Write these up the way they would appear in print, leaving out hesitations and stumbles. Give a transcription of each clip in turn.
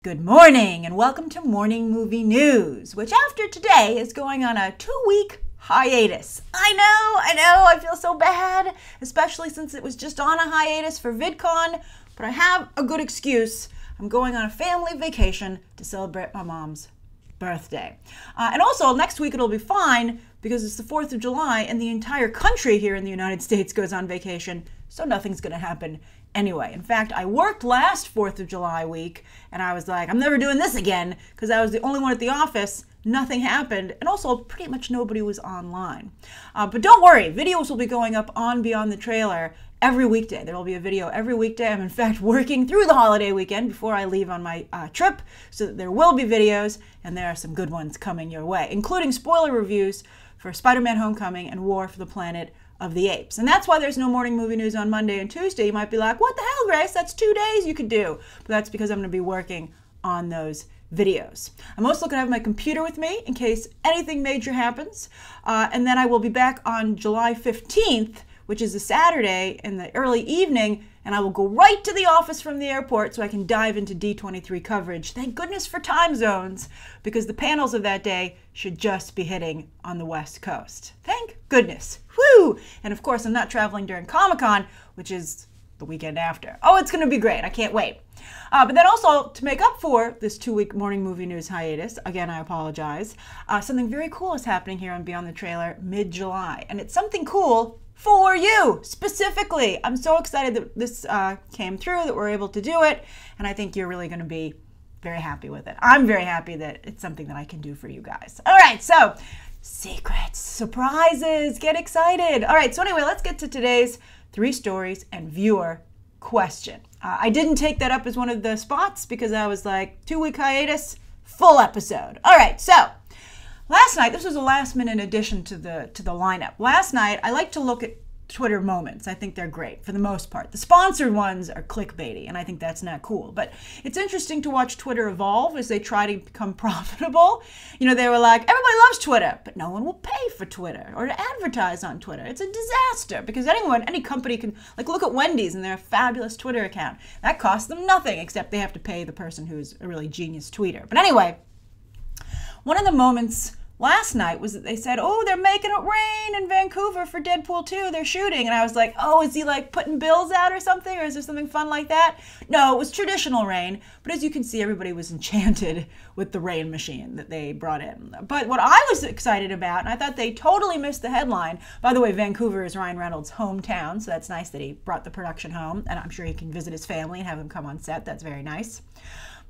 Good morning and welcome to Morning Movie News, which after today is going on a 2-week hiatus. I know, I feel so bad, especially since it was just on a hiatus for VidCon, but I have a good excuse. I'm going on a family vacation to celebrate my mom's birthday. And also next week it'll be fine because it's the 4th of July and the entire country here in the United States goes on vacation, so nothing's going to happen anyway. In fact, I worked last 4th of July week and I was like, I'm never doing this again because I was the only one at the office. Nothing happened, and also pretty much nobody was online. But don't worry, videos will be going up on Beyond the Trailer every weekday. There will be a video every weekday. I'm in fact working through the holiday weekend before I leave on my trip, so that there will be videos, and there are some good ones coming your way, including spoiler reviews for Spider-Man Homecoming and War for the Planet of the Apes. And that's why there's no morning movie news on Monday and Tuesday. You might be like, what the hell, Grace? That's 2 days you could do. But that's because I'm going to be working on those videos. I'm also going to have my computer with me in case anything major happens. And then I will be back on July 15th, which is a Saturday in the early evening, and I will go right to the office from the airport so I can dive into D23 coverage. Thank goodness for time zones, because the panels of that day should just be hitting on the West Coast. Thank goodness. Woo! And of course, I'm not traveling during Comic-Con, which is the weekend after. Oh, it's going to be great. I can't wait. But then also, to make up for this 2-week morning movie news hiatus, again, I apologize, something very cool is happening here on Beyond the Trailer mid-July. And it's something cool for you, specifically. I'm so excited that this came through, that we're able to do it, and I think you're really going to be very happy with it. I'm very happy that it's something that I can do for you guys. All right, so secrets, surprises, get excited. All right, so anyway, let's get to today's 3 stories and viewer question. I didn't take that up as one of the spots because I was like, 2-week hiatus, full episode. All right, so last night, this was a last-minute addition to the lineup. Last night, I like to look at Twitter moments. I think they're great for the most part. The sponsored ones are clickbaity, and I think that's not cool. But it's interesting to watch Twitter evolve as they try to become profitable. You know, they were like, everybody loves Twitter, but no one will pay for Twitter or to advertise on Twitter. It's a disaster because any company can, like, look at Wendy's and their fabulous Twitter account. That costs them nothing except they have to pay the person who's a really genius tweeter. But anyway, one of the moments last night was that they said, oh, they're making it rain in Vancouver for Deadpool 2. They're shooting. And I was like, oh, is he like putting bills out or something? Or is there something fun like that? No, it was traditional rain. But as you can see, everybody was enchanted with the rain machine that they brought in. But what I was excited about, and I thought they totally missed the headline. By the way, Vancouver is Ryan Reynolds' hometown. So that's nice that he brought the production home. And I'm sure he can visit his family and have them come on set. That's very nice.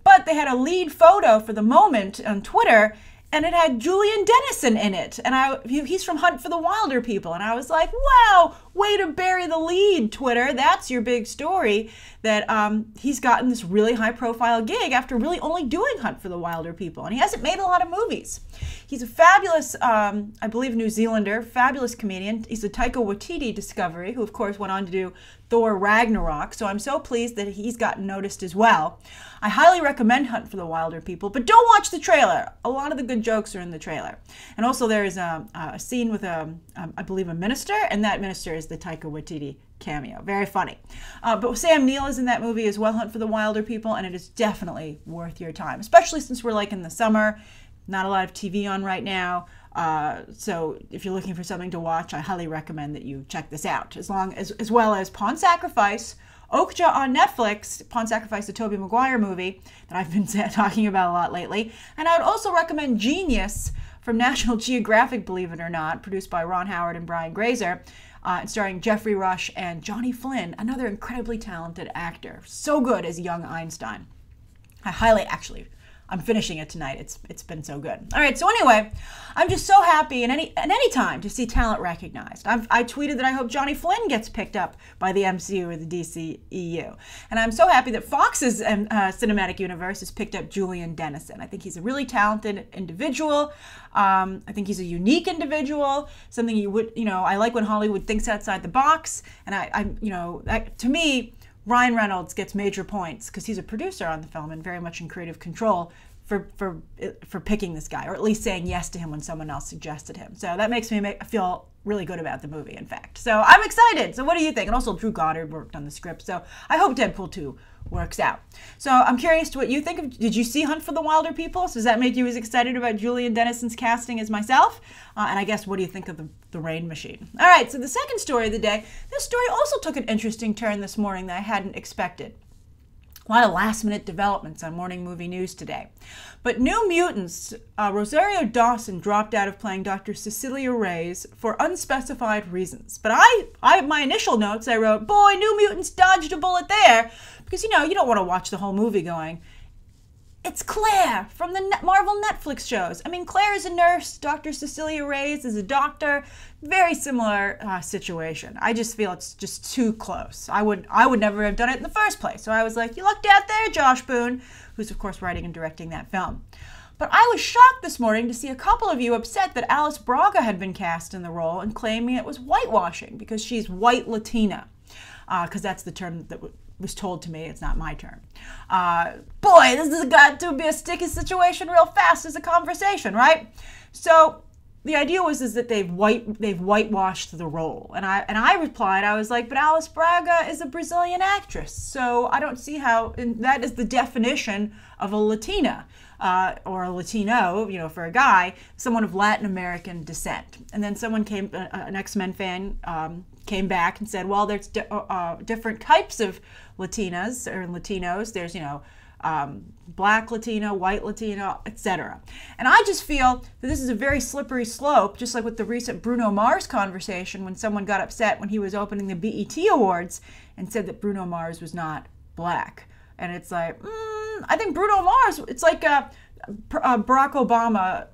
But they had a lead photo for the moment on Twitter, and it had Julian Dennison in it. And he's from Hunt for the Wilder People. And I was like, wow, way to bury the lead, Twitter. That's your big story, that he's gotten this really high-profile gig after really only doing Hunt for the Wilder People. And he hasn't made a lot of movies. He's a fabulous, I believe, New Zealander, fabulous comedian. He's a Taika Waititi discovery, who, of course, went on to do Thor Ragnarok. So I'm so pleased that he's gotten noticed as well. I highly recommend Hunt for the Wilder People, but don't watch the trailer. A lot of the good jokes are in the trailer. And also there is a scene with, I believe, a minister, and that minister is the Taika Waititi cameo. Very funny. But Sam Neill is in that movie as well, Hunt for the Wilder People, and it is definitely worth your time, especially since we're like in the summer. Not a lot of TV on right now. So if you're looking for something to watch, I highly recommend that you check this out. As well as Pawn Sacrifice, Okja on Netflix, Pawn Sacrifice, the Tobey Maguire movie that I've been talking about a lot lately. And I would also recommend Genius from National Geographic, believe it or not, produced by Ron Howard and Brian Grazer, and starring Jeffrey Rush and Johnny Flynn, another incredibly talented actor. So good as young Einstein. I'm finishing it tonight. It's been so good. All right, so anyway, I'm just so happy in any time to see talent recognized. I tweeted that I hope Johnny Flynn gets picked up by the MCU or the DCEU. And I'm so happy that Fox's cinematic universe has picked up Julian Dennison. I think he's a really talented individual. I think he's a unique individual, something I like when Hollywood thinks outside the box. And to me, Ryan Reynolds gets major points because he's a producer on the film and very much in creative control for picking this guy, or at least saying yes to him when someone else suggested him. So that makes me feel really good about the movie, in fact. So I'm excited. So what do you think? And also Drew Goddard worked on the script, so I hope Deadpool 2 works out. So I'm curious to what you think of. Did you see Hunt for the Wilder People? So does that make you as excited about Julian Dennison's casting as myself? And I guess, what do you think of the Rain Machine? All right, so the second story of the day. This story also took an interesting turn this morning that I hadn't expected. A lot of last-minute developments on Morning Movie News today. But New Mutants, Rosario Dawson dropped out of playing Dr. Cecilia Reyes for unspecified reasons. But my initial notes, I wrote, boy, New Mutants dodged a bullet there. Because, you don't want to watch the whole movie going, it's Claire from the Marvel Netflix shows. I mean, Claire is a nurse. Dr. Cecilia Reyes is a doctor. Very similar situation. I just feel it's just too close. I would never have done it in the first place. So I was like, you lucked out there, Josh Boone, who's, of course, writing and directing that film. But I was shocked this morning to see a couple of you upset that Alice Braga had been cast in the role and claiming it was whitewashing because she's white Latina. Because that's the term that was told to me. It's not my term. Boy, this has got to be a sticky situation real fast as a conversation, right? So the idea is that they've whitewashed the role, and I replied, I was like, but Alice Braga is a Brazilian actress, so I don't see how, and that is the definition of a Latina. Or a Latino, for a guy, someone of Latin American descent. And then someone an X-Men fan, came back and said, well, there's different types of Latinas or Latinos. There's, black Latino, white Latino, etc. And I just feel that this is a very slippery slope, just like with the recent Bruno Mars conversation when someone got upset when he was opening the BET Awards and said that Bruno Mars was not black. And it's like, I think Bruno Mars, it's like Barack Obama,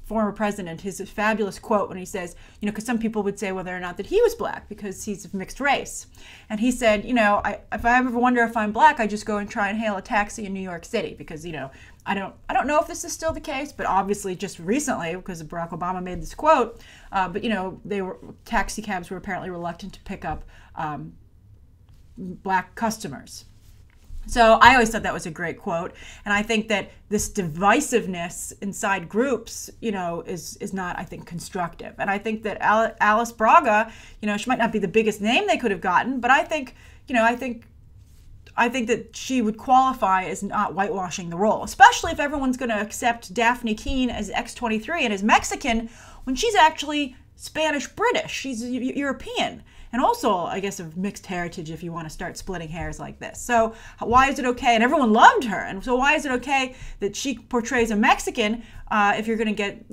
former president, his fabulous quote when he says, because some people would say whether or not that he was black because he's of mixed race. And he said, if I ever wonder if I'm black, I just go and try and hail a taxi in New York City because, I don't know if this is still the case, but obviously just recently, because Barack Obama made this quote, but, taxi cabs were apparently reluctant to pick up black customers. So I always thought that was a great quote, and I think that this divisiveness inside groups, is not, I think, constructive. And I think that Alice Braga, she might not be the biggest name they could have gotten, but I think that she would qualify as not whitewashing the role, especially if everyone's going to accept Daphne Keane as X-23 and as Mexican when she's actually Spanish-British. She's European. And also, I guess, of mixed heritage if you want to start splitting hairs like this. So why is it okay? And everyone loved her. And so why is it okay that she portrays a Mexican if you're going to get,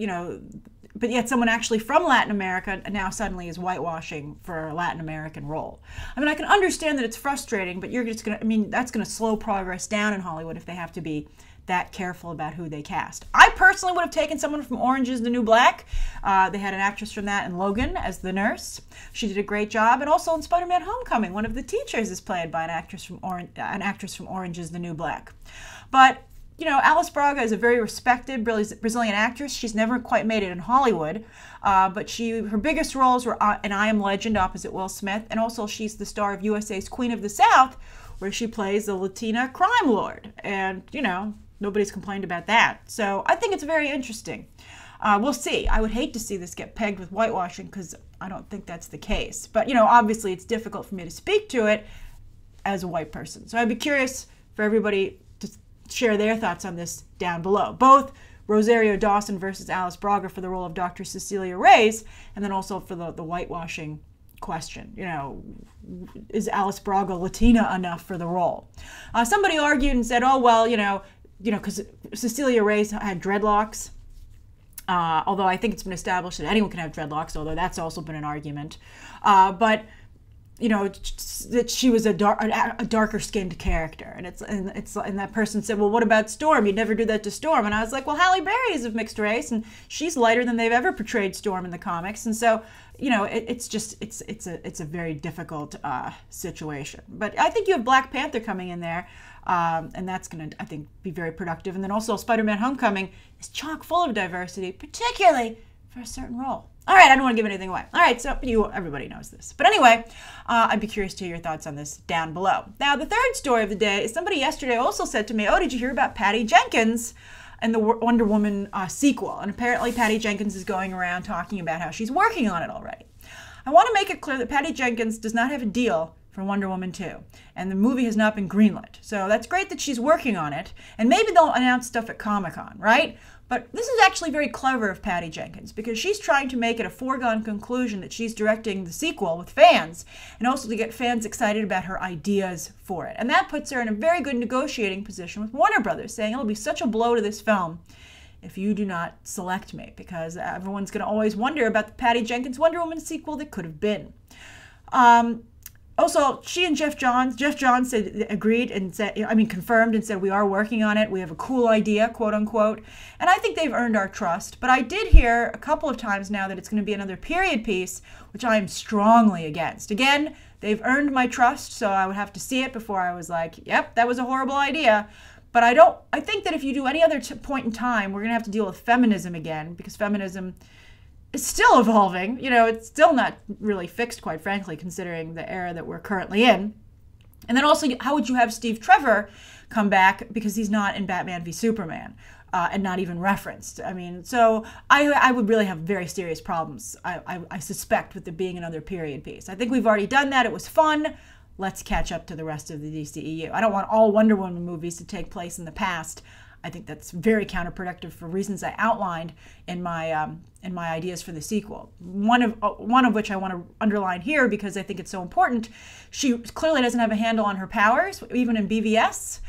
but yet someone actually from Latin America now suddenly is whitewashing for a Latin American role? I mean, I can understand that it's frustrating, but that's going to slow progress down in Hollywood if they have to be that careful about who they cast. I personally would have taken someone from Orange is the New Black. They had an actress from that in Logan as the nurse. She did a great job. And also in Spider-Man Homecoming, one of the teachers is played by an actress from Orange is the New Black. But, Alice Braga is a very respected Brazilian actress. She's never quite made it in Hollywood. But her biggest roles were in I Am Legend opposite Will Smith. And also she's the star of USA's Queen of the South, where she plays a Latina crime lord. And, nobody's complained about that. So I think it's very interesting. We'll see. I would hate to see this get pegged with whitewashing because I don't think that's the case. But, obviously it's difficult for me to speak to it as a white person. So I'd be curious for everybody to share their thoughts on this down below. Both Rosario Dawson versus Alice Braga for the role of Dr. Cecilia Reyes, and then also for the whitewashing question. Is Alice Braga Latina enough for the role? Somebody argued and said, oh, well, because Cecilia Reyes had dreadlocks, although I think it's been established that anyone can have dreadlocks, although that's also been an argument. But that she was a darker skinned character, and that person said, well, what about Storm? You'd never do that to Storm. And I was like, well, Halle Berry is of mixed race, and she's lighter than they've ever portrayed Storm in the comics, and so it's a very difficult situation. But I think you have Black Panther coming in there. And that's going to, I think, be very productive. And then also Spider-Man Homecoming is chock full of diversity, particularly for a certain role. All right, I don't want to give anything away. All right, so everybody knows this. But anyway, I'd be curious to hear your thoughts on this down below. Now, the third story of the day is somebody yesterday also said to me, oh, did you hear about Patty Jenkins and the Wonder Woman sequel? And apparently Patty Jenkins is going around talking about how she's working on it already. I want to make it clear that Patty Jenkins does not have a deal for Wonder Woman 2, and the movie has not been greenlit. So that's great that she's working on it, and maybe they'll announce stuff at Comic-Con, right? But this is actually very clever of Patty Jenkins, because she's trying to make it a foregone conclusion that she's directing the sequel with fans, and also to get fans excited about her ideas for it. And that puts her in a very good negotiating position with Warner Brothers, saying it'll be such a blow to this film if you do not select me, because everyone's going to always wonder about the Patty Jenkins Wonder Woman sequel that could have been. Also, she and Jeff Johns said, agreed and said, confirmed and said, we are working on it. We have a cool idea, quote unquote. And I think they've earned our trust. But I did hear a couple of times now that it's going to be another period piece, which I am strongly against. Again, they've earned my trust, so I would have to see it before I was like, yep, that was a horrible idea. But I think that if you do any other point in time, we're going to have to deal with feminism again, because feminism is still evolving. You know, it's still not really fixed, quite frankly, considering the era that we're currently in. And then also, how would you have Steve Trevor come back, because he's not in Batman v Superman and not even referenced? I mean, so I would really have very serious problems, I suspect, with it being another period piece. I think we've already done that. It was fun. Let's catch up to the rest of the DCEU. I don't want all Wonder Woman movies to take place in the past. I think that's very counterproductive for reasons I outlined in my ideas for the sequel. One of which I want to underline here because I think it's so important. She clearly doesn't have a handle on her powers, even in BVS.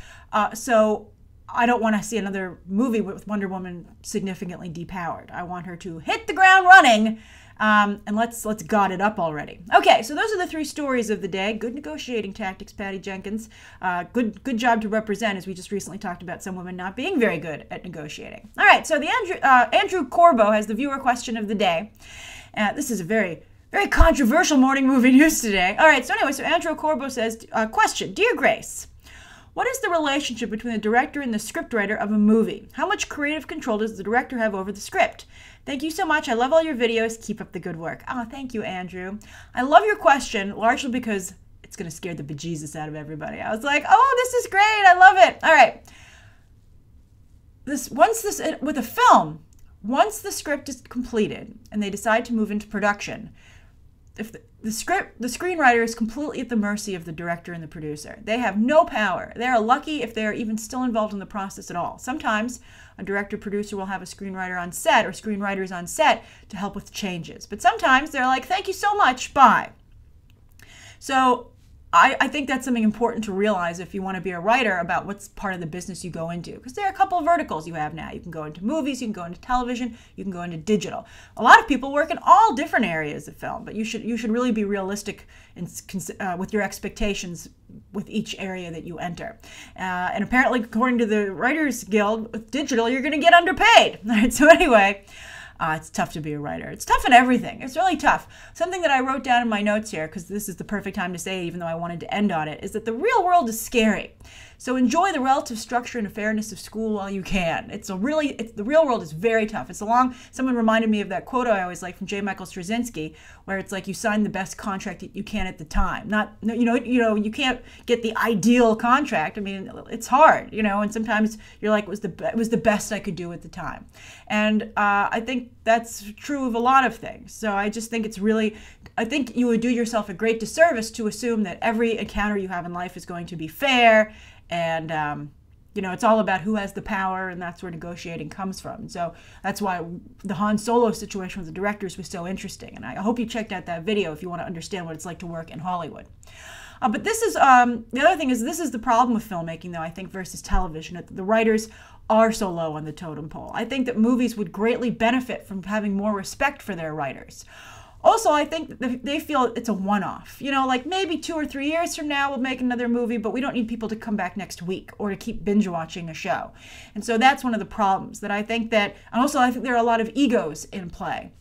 So I don't want to see another movie with Wonder Woman significantly depowered. I want her to hit the ground running. And let's god it up already. Okay, so those are the three stories of the day. Good negotiating tactics, Patty Jenkins. Good job to represent, as we just recently talked about some women not being very good at negotiating. All right, so the Andrew Corbo has the viewer question of the day. This is a very controversial morning movie news today. All right, so anyway, so Andrew Corbo says, question, Dear Grace, what is the relationship between the director and the scriptwriter of a movie? How much creative control does the director have over the script? Thank you so much. I love all your videos. Keep up the good work. Oh, thank you, Andrew. I love your question, largely because it's going to scare the bejesus out of everybody. I was like, oh, this is great. I love it. All right. With a film, once the script is completed and they decide to move into production, if the screenwriter is completely at the mercy of the director and the producer. They have no power. They're lucky if they're even still involved in the process at all. Sometimes a director-producer will have a screenwriter on set or screenwriters on set to help with changes. But sometimes they're like, thank you so much, bye. So I think that's something important to realize if you want to be a writer about what's part of the business you go into. Because there are a couple of verticals you have now. You can go into movies, you can go into television, you can go into digital. A lot of people work in all different areas of film, but you should really be realistic with your expectations with each area that you enter. And apparently, according to the Writers Guild, with digital, you're going to get underpaid. All right, so anyway, it's tough to be a writer. It's tough in everything. It's really tough. Something that I wrote down in my notes here, because this is the perfect time to say it, even though I wanted to end on it, is that the real world is scary. So enjoy the relative structure and fairness of school while you can. The real world is very tough. Someone reminded me of that quote I always like from J. Michael Straczynski, where it's like you sign the best contract that you can at the time. You can't get the ideal contract. I mean, it's hard, and sometimes you're like, it was the best I could do at the time. And I think that's true of a lot of things. So I just think I think you would do yourself a great disservice to assume that every encounter you have in life is going to be fair. And, it's all about who has the power, and that's where negotiating comes from. So that's why the Han Solo situation with the directors was so interesting. And I hope you checked out that video if you want to understand what it's like to work in Hollywood. But this is, the other thing is, this is the problem with filmmaking, though, I think, versus television. The writers are so low on the totem pole. I think that movies would greatly benefit from having more respect for their writers. Also, I think that they feel it's a one-off. Like maybe 2 or 3 years from now we'll make another movie, but we don't need people to come back next week or to keep binge-watching a show. And so that's one of the problems that I think that, and also I think there are a lot of egos in play,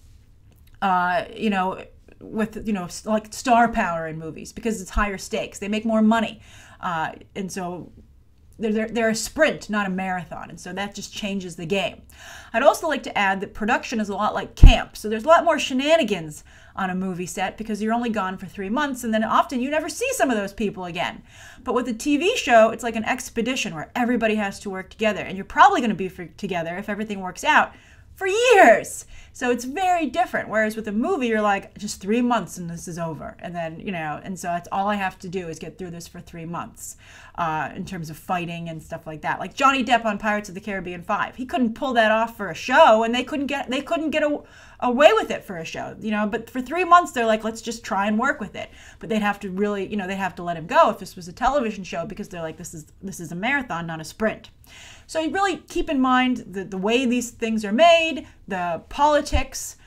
with, like star power in movies because it's higher stakes. They make more money. And so they're a sprint, not a marathon, and so that just changes the game. I'd also like to add that production is a lot like camp, so there's a lot more shenanigans on a movie set because you're only gone for 3 months, and then often you never see some of those people again. But with a TV show, it's like an expedition where everybody has to work together, and you're probably going to be together if everything works out for years. So it's very different. Whereas with a movie, you're like, just 3 months and this is over. And then, and so that's all I have to do is get through this for 3 months in terms of fighting and stuff like that. Like Johnny Depp on Pirates of the Caribbean 5. He couldn't pull that off for a show, and they couldn't get away with it for a show, but for 3 months, they're like, let's just try and work with it. But they'd have to really, they'd have to let him go if this was a television show, because they're like, this is a marathon, not a sprint. So you really keep in mind the way these things are made, the politics,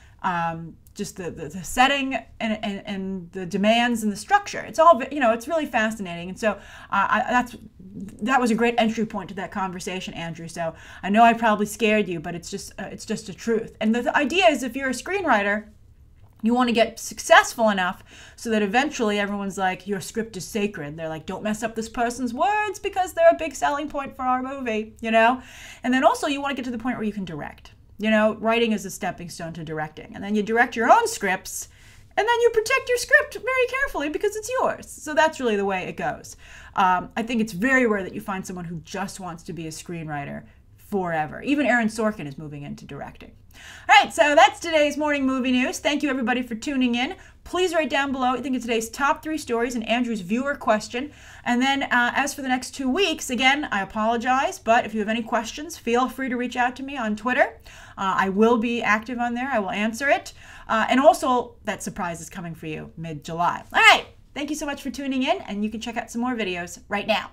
just the setting and the demands and the structure. It's all, it's really fascinating. And so that was a great entry point to that conversation, Andrew. So I know I probably scared you, but it's just a truth. And the idea is, if you're a screenwriter, you want to get successful enough so that eventually everyone's like, your script is sacred. They're like, don't mess up this person's words because they're a big selling point for our movie, And then also you want to get to the point where you can direct. Writing is a stepping stone to directing. And then you direct your own scripts, and then you protect your script very carefully because it's yours. So that's really the way it goes. I think it's very rare that you find someone who just wants to be a screenwriter forever. Even Aaron Sorkin is moving into directing. All right, so that's today's morning movie news. Thank you, everybody, for tuning in. Please write down below, I think, of today's top 3 stories and Andrew's viewer question. And then as for the next 2 weeks, again, I apologize, but if you have any questions, feel free to reach out to me on Twitter. I will be active on there. I will answer it. And also, that surprise is coming for you mid-July. All right, thank you so much for tuning in, and you can check out some more videos right now.